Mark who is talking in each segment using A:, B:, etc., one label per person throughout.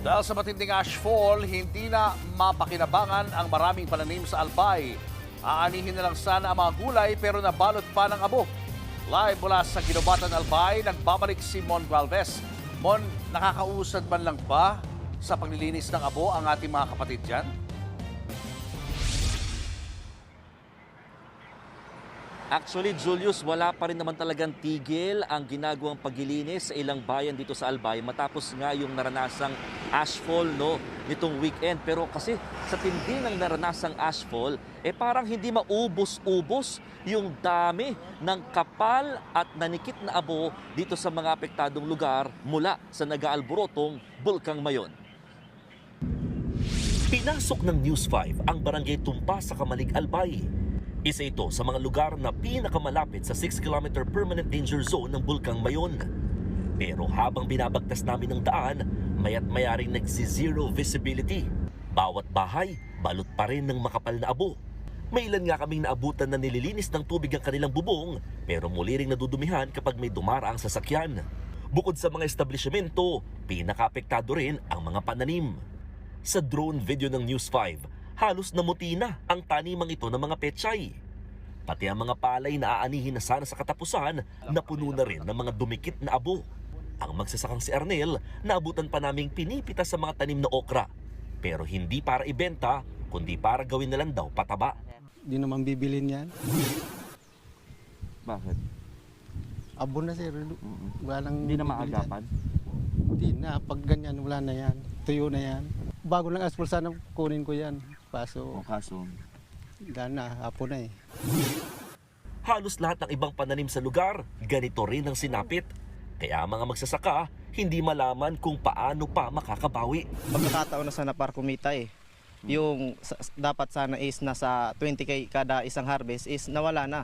A: Dahil sa matinding ashfall, hindi na mapakinabangan ang maraming pananim sa Albay. Aanihin na lang sana ang mga gulay pero nabalot pa ng abo. Live mula sa Ginobatan, Albay, nagbabalik si Mon Galvez. Mon, nakakausad man lang ba sa paglilinis ng abo ang ating mga kapatid dyan?
B: Actually, Julius, wala pa rin naman talagang tigil ang ginagawang paglilinis sa ilang bayan dito sa Albay matapos nga yung naranasang ashfall nitong weekend. Pero kasi sa tindi ng naranasang ashfall, parang hindi maubos-ubos yung dami ng kapal at nanikit na abo dito sa mga apektadong lugar mula sa nag-aalborotong Bulkang Mayon. Pinasok ng News 5 ang barangay Tumpa sa Kamalig, Albay. Isa ito sa mga lugar na pinakamalapit sa 6-kilometer permanent danger zone ng Bulkang Mayon. Pero habang binabagtas namin ng daan, maya't mayaring nagsi-zero visibility. Bawat bahay, balot pa rin ng makapal na abo. May ilan nga kaming naabutan na nililinis ng tubig ang kanilang bubong, pero muli ring nadudumihan kapag may dumaraang sasakyan. Bukod sa mga establishmento, pinakaapektado rin ang mga pananim. Sa drone video ng News 5, halos namuti na ang tanimang ito ng mga pechay. Pati ang mga palay na aanihin na sana sa katapusan, napuno na rin ng mga dumikit na abo. Ang magsasakang si Arnel, naabutan pa naming pinipitas sa mga tanim na okra. Pero hindi para ibenta, kundi para gawin na lang daw pataba.
C: Hindi naman bibilin yan.
B: Bakit?
C: Abo na sir. Wala nang
B: Hindi na
C: bibili
B: maagapan?
C: yan. Hindi na. Pag ganyan, wala na yan. Tuyo na yan. Bago lang asphalt sana kunin ko yan. Paso,
B: Kaso,
C: dahil na. Apo na eh.
B: halos lahat ng ibang pananim sa lugar, ganito rin ang sinapit. Kaya mga magsasaka, hindi malaman kung paano pa makakabawi.
D: Pagkakataon na sana para kumita eh. Yung dapat sana is nasa 20k kada isang harvest is nawala na.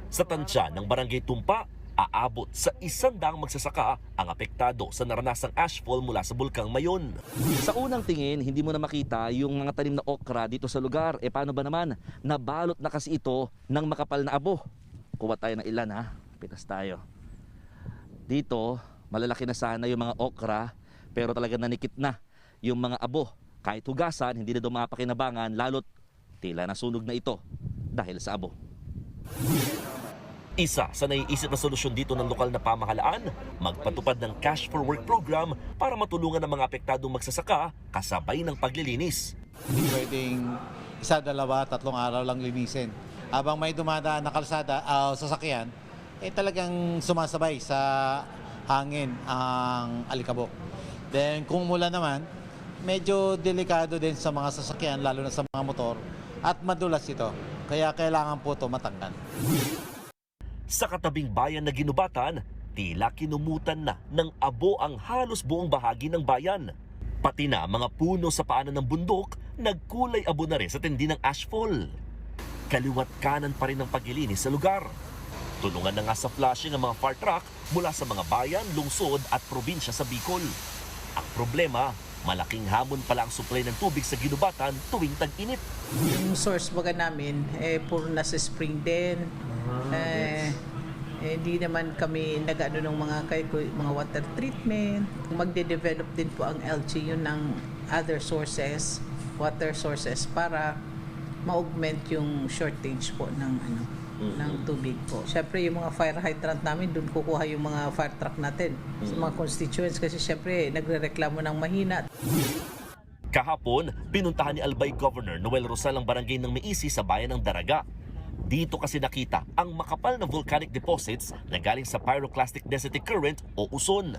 B: Sa tansya ng Barangay Tumpa, aabot sa 100 magsasaka ang apektado sa naranasang ashfall mula sa Bulkang Mayon. Sa unang tingin, hindi mo na makita yung mga tanim na okra dito sa lugar. Paano ba naman? Nabalot na kasi ito ng makapal na abo. Kuha tayo ng ilan ha. Pitas tayo. Dito, malalaki na sana yung mga okra, pero talaga nanikit na yung mga abo. Kahit hugasan, hindi na daw mapakinabangan, lalo't tila nasunog na ito dahil sa abo. Isa sa naiisip na solusyon dito ng lokal na pamahalaan, magpatupad ng cash for work program para matulungan ang mga apektadong magsasaka kasabay ng paglilinis.
E: Hindi pwedeng isa, dalawa, 3 araw lang linisin. Habang may dumadaan na kalsada, sasakyan, talagang sumasabay sa hangin ang alikabok. Then kung mula naman, medyo delikado din sa mga sasakyan, lalo na sa mga motor, at madulas ito. Kaya kailangan po ito matanggal.
B: Sa katabing bayan na Ginobatan, tila kinumutan na ng abo ang halos buong bahagi ng bayan. Pati na mga puno sa paanan ng bundok, nagkulay abo na rin sa tindi ng ashfall. Kaliwat kanan pa rin ang paglilinis sa lugar. Tulungan na nga sa flushing ang mga fire truck mula sa mga bayan, lungsod at probinsya sa Bicol. Ang problema, malaking hamon pala ang supply ng tubig sa Ginobatan tuwing tag-init.
F: Yung source baga namin, puro nasa spring din. Hindi naman kami nag-ano ng mga water treatment. Magde-develop din po ang LGU ng other sources, water sources para ma-augment yung shortage po ng tubig po. Siyempre yung mga fire hydrant namin, doon kukuha yung mga fire truck natin sa mga constituents kasi siyempre nagrereklamo ng mahina.
B: Kahapon, pinuntahan ni Albay Governor Noel Rosal ang barangay ng Meisi sa bayan ng Daraga. Dito kasi nakita ang makapal na volcanic deposits na galing sa pyroclastic density current o uson.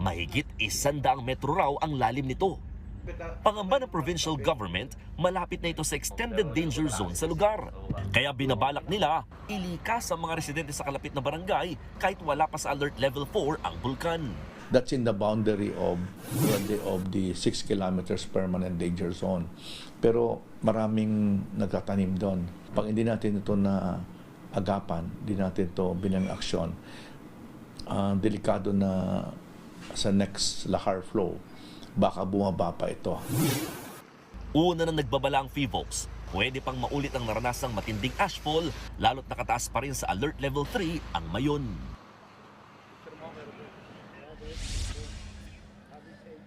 B: Mahigit 100 metro raw ang lalim nito. Pangamba ng provincial government, malapit na ito sa extended danger zone sa lugar. Kaya binabalak nila, ilikas ang mga residente sa kalapit na barangay kahit wala pa sa alert level 4 ang bulkan.
G: That's in the boundary of the 6 kilometers permanent danger zone. Pero maraming nagtatanim doon. Pag hindi natin ito na agapan, hindi natin ito binang aksyon, delikado na sa next lahar flow, baka bumaba pa ito.
B: Una na nagbabala ang FIVOLS. Pwede pang maulit ang naranasang matinding ashfall, lalo't nakataas pa rin sa alert level 3 ang Mayon.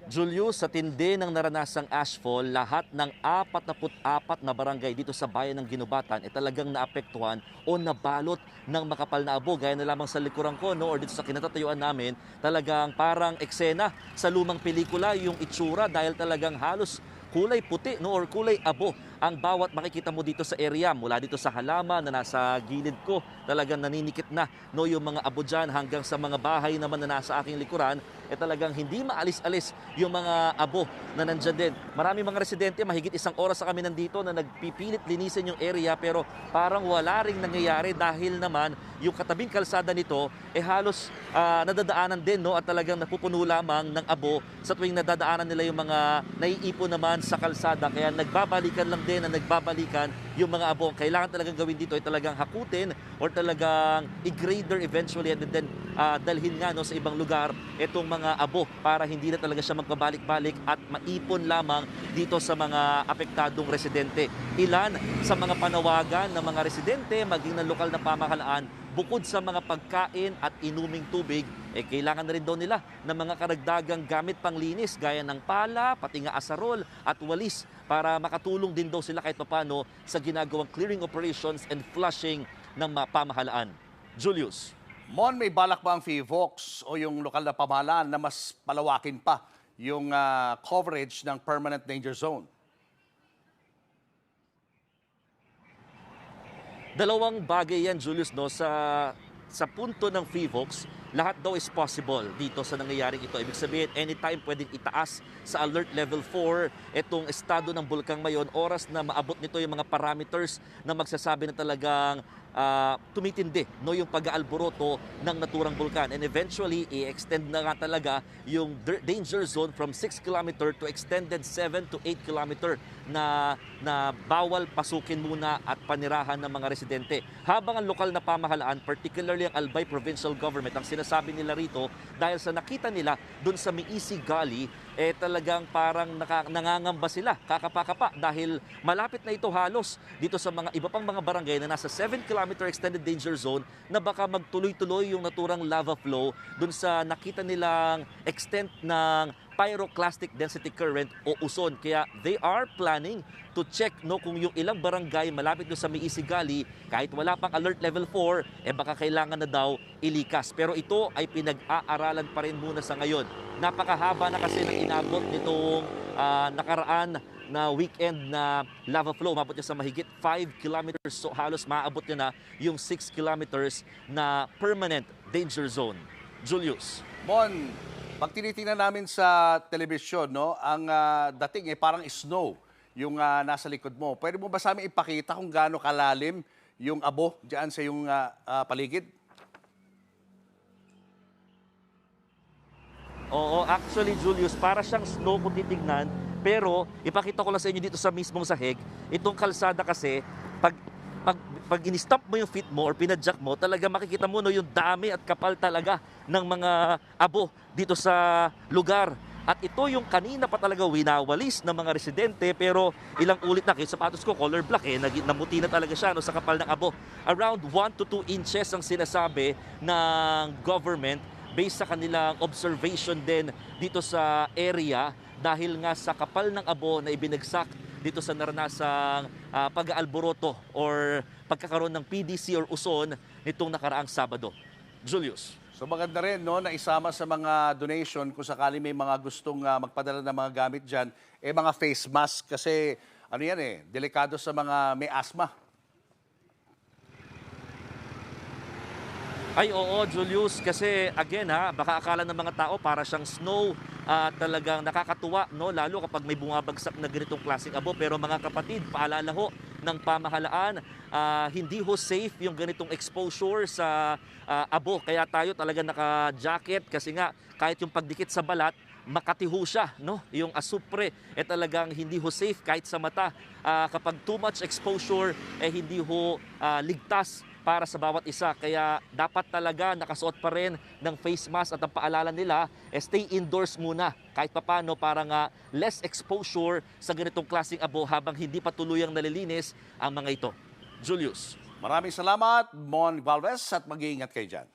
B: Julius, sa tindi ng naranasang ashfall, lahat ng 44 na barangay dito sa bayan ng Ginubatan ay talagang naapektuhan o nabalot ng makapal na abo. Gaya na lamang sa likuran ko, no, or dito sa kinatatayuan namin, talagang parang eksena sa lumang pelikula yung itsura dahil talagang halos kulay puti, no, or kulay abo ang bawat makikita mo dito sa area. Mula dito sa halaman na nasa gilid ko, talagang naninikit na, no, yung mga abo dyan, hanggang sa mga bahay naman na nasa aking likuran, talagang hindi maalis-alis yung mga abo na nandyan din. Marami mga residente, mahigit 1 oras sa kami nandito na nagpipilit linisin yung area, pero parang wala ring nangyayari dahil naman yung katabing kalsada nito halos nadadaanan din, no, at talagang napupuno lamang ng abo sa tuwing nadadaanan nila yung mga naiipon naman sa kalsada. Kaya nagbabalikan lang din na nagbabalikan yung mga abo. Kailangan talagang gawin dito ay talagang hakutin or talagang i-grader eventually and then dalhin nga, no, sa ibang lugar itong mga abo para hindi na talaga siya magpabalik-balik at maipon lamang dito sa mga apektadong residente. Ilan sa mga panawagan ng mga residente maging ng lokal na pamahalaan, bukod sa mga pagkain at inuming tubig, kailangan na rin daw nila ng mga karagdagang gamit panglinis gaya ng pala, pati nga asarol at walis para makatulong din daw sila kahit papano sa ginagawang clearing operations and flushing ng pamahalaan. Julius.
A: Mon, may balak ba ang FIVOX o yung lokal na pamahalaan na mas palawakin pa yung coverage ng permanent danger zone?
B: Dalawang bagay yan, Julius, no, sa punto ng FIVOX, lahat daw is possible dito sa nangyayaring ito. Ibig sabihin, anytime pwedeng itaas sa alert level 4 itong estado ng Bulkang Mayon, oras na maabot nito yung mga parameters na magsasabi na talagang tumitindi, no, yung pag-aalboroto ng naturang bulkan. And eventually, i-extend na nga talaga yung danger zone from 6 km to extended 7 to 8 km na bawal pasukin muna at panirahan ng mga residente. Habang ang lokal na pamahalaan, particularly ang Albay Provincial Government, ang sinasabi nila rito, dahil sa nakita nila dun sa Miisi Gali, talagang parang nangangamba sila, kakapa-kapa, dahil malapit na ito halos dito sa mga iba pang mga barangay na nasa 7 km extended danger zone na baka magtuloy-tuloy yung naturang lava flow dun sa nakita nilang extent ng pyroclastic density current o uson. Kaya they are planning to check, no, kung yung ilang barangay malapit doon sa Miisi Gali, kahit wala pang alert level 4, baka kailangan na daw ilikas. Pero ito ay pinag-aaralan pa rin muna sa ngayon. Napakahaba na kasi ng inabot nitong nakaraan na weekend na lava flow. Umabot niya sa mahigit 5 kilometers. So halos maaabot niya na yung 6 kilometers na permanent danger zone. Julius.
A: Mon, pag tinitingnan namin sa telebisyon, no, ang dating parang snow yung nasa likod mo. Pwede mo ba sa amin ipakita kung gaano kalalim yung abo diyan sa yung paligid?
B: Oo, actually, Julius, para siyang snow kung titignan. Pero ipakita ko lang sa inyo dito sa mismong sahig, itong kalsada kasi, pag in-stop mo yung feet mo or pinadjak mo, talaga makikita mo, no, yung dami at kapal talaga ng mga abo dito sa lugar. At ito yung kanina pa talaga winawalis ng mga residente, pero ilang ulit na, kaya sapatos ko color black, namuti na talaga siya, no, sa kapal ng abo. Around 1 to 2 inches ang sinasabi ng government based sa kanilang observation din dito sa area, dahil nga sa kapal ng abo na ibinagsak dito sa naranasang pag-aalboroto or pagkakaroon ng PDC or uson nitong nakaraang Sabado. Julius.
A: So maganda rin, no, na isama sa mga donation kung sakali may mga gustong magpadala ng mga gamit dyan, mga face mask kasi ano yan delikado sa mga may asthma.
B: Ay oo, Julius, kasi again baka akala ng mga tao para siyang snow, talagang nakakatuwa, no, lalo kapag may bumabagsak na ganitong klaseng abo. Pero mga kapatid, paalala ho ng pamahalaan, hindi ho safe yung ganitong exposure sa abo. Kaya tayo talaga naka-jacket kasi nga kahit yung pagdikit sa balat, makatiho siya, no? Yung asupre talagang hindi ho safe kahit sa mata. Kapag too much exposure, hindi ho ligtas para sa bawat isa. Kaya dapat talaga nakasuot pa rin ng face mask at ang paalala nila, stay indoors muna kahit papano para nga less exposure sa ganitong klaseng abo habang hindi pa tuluyang nalilinis ang mga ito. Julius.
A: Maraming salamat, Mon Valves, at mag-iingat kayo dyan.